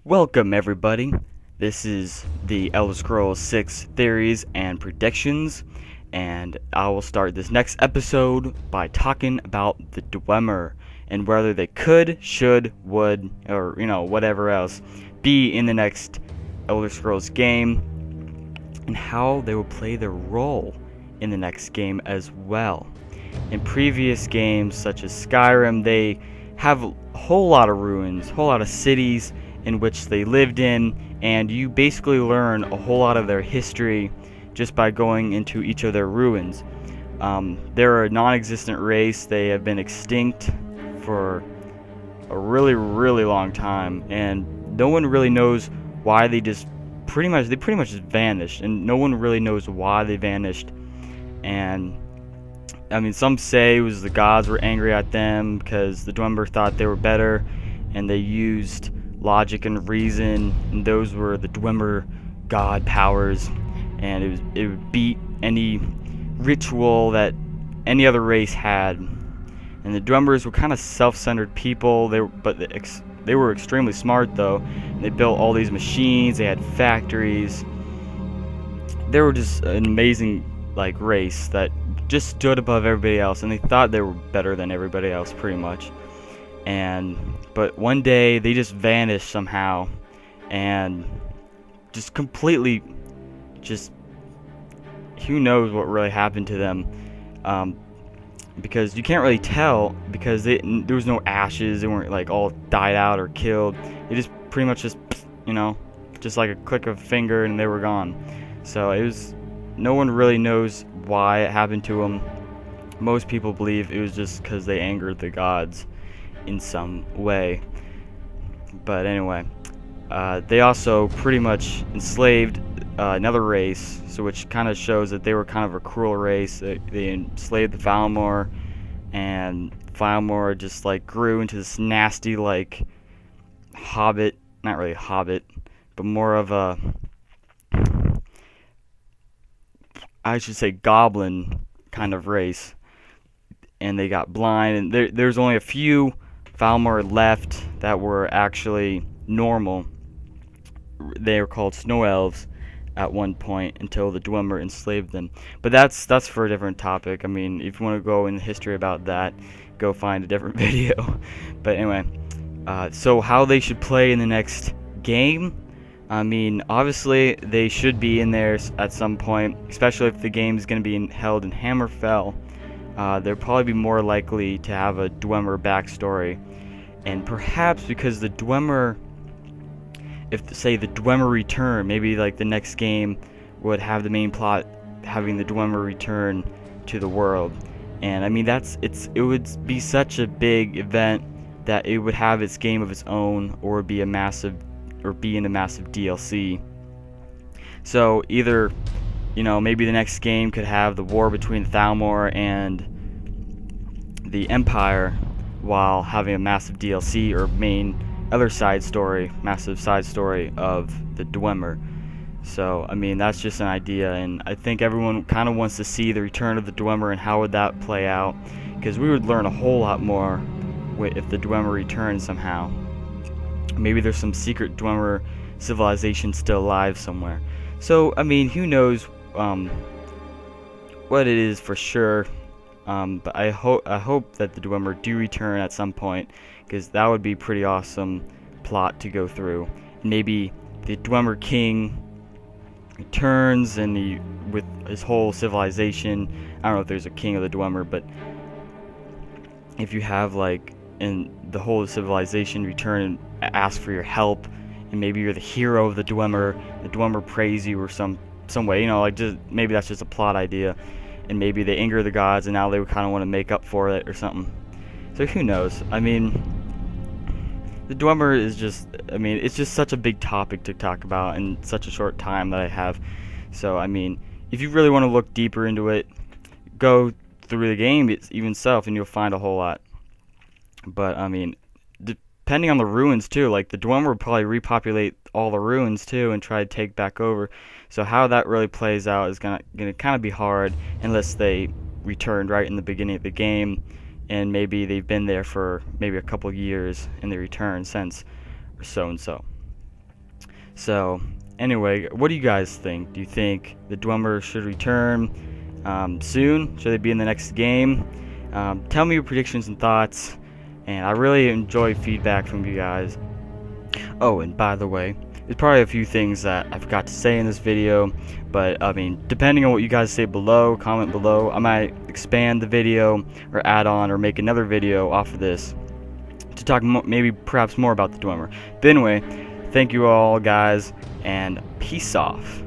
Welcome, everybody. This is the Elder Scrolls 6 theories and predictions, and I will start this next episode by talking about the Dwemer and whether they could, should, would, or whatever else be in the next Elder Scrolls game, and how they will play their role in the next game as well. In previous games such as Skyrim, they have a whole lot of ruins, a whole lot of cities in which they lived in, and you basically learn a whole lot of their history just by going into each of their ruins. They're a non-existent race. They have been extinct for a really, really long time, and no one really knows why they pretty much just vanished, and no one really knows why they vanished. And I mean, some say it was the gods were angry at them because the Dwemer thought they were better, and they used logic and reason, and those were the Dwemer god powers, and it would beat any ritual that any other race had. And the Dwemers were kind of self-centered people. They were extremely smart though. They built all these machines. They had factories. They were just an amazing race that just stood above everybody else, and they thought they were better than everybody else pretty much. But one day they just vanished somehow, and just completely, who knows what really happened to them, because you can't really tell because there was no ashes. They weren't all died out or killed. They just pretty much just like a click of a finger, and they were gone. So no one really knows why it happened to them. Most people believe it was just because they angered the gods in some way. But anyway, they also pretty much enslaved another race, which kind of shows that they were kind of a cruel race. They enslaved the Valimor, and Valimor just grew into this nasty hobbit, not really hobbit, but more of a, I should say, goblin kind of race. And they got blind, and there's only a few Valimor left that were actually normal. They were called snow elves at one point until the Dwemer enslaved them. But that's for a different topic. I mean, if you want to go in history about that, go find a different video. But anyway, so how they should play in the next game? I mean, obviously they should be in there at some point, especially if the game is going to be held in Hammerfell. They'll probably be more likely to have a Dwemer backstory, and perhaps because the Dwemer, if say the Dwemer return, maybe the next game would have the main plot having the Dwemer return to the world. And I mean it would be such a big event that it would have its game of its own, or be in a massive DLC. So either maybe the next game could have the war between Thalmor and the Empire while having a massive DLC or massive side story of the Dwemer. So, I mean, that's just an idea, and I think everyone kind of wants to see the return of the Dwemer and how would that play out, because we would learn a whole lot more if the Dwemer returned somehow. Maybe there's some secret Dwemer civilization still alive somewhere. So, I mean, who knows what it is for sure, but I hope that the Dwemer do return at some point, because that would be pretty awesome plot to go through. Maybe the Dwemer king returns, and with his whole civilization. I don't know if there's a king of the Dwemer, but if you have in the whole civilization return and ask for your help, and maybe you're the hero of the Dwemer praise you or some way, maybe that's just a plot idea, and maybe they anger the gods, and now they would kind of want to make up for it or something. So who knows? I mean, the Dwemer is it's just such a big topic to talk about in such a short time that I have. So I mean, if you really want to look deeper into it, go through the game itself, and you'll find a whole lot. But I mean, depending on the ruins too, the Dwemer would probably repopulate all the ruins too and try to take back over. So how that really plays out is gonna kind of be hard unless they returned right in the beginning of the game, and maybe they've been there for maybe a couple years and they returned since, or so and so. So, anyway, what do you guys think? Do you think the Dwemer should return soon? Should they be in the next game? Tell me your predictions and thoughts, and I really enjoy feedback from you guys. Oh, and by the way, there's probably a few things that I forgot to say in this video, but I mean, depending on what you guys say below, comment below, I might expand the video or add on or make another video off of this to talk maybe perhaps more about the Dwemer. But anyway, thank you all guys, and peace off.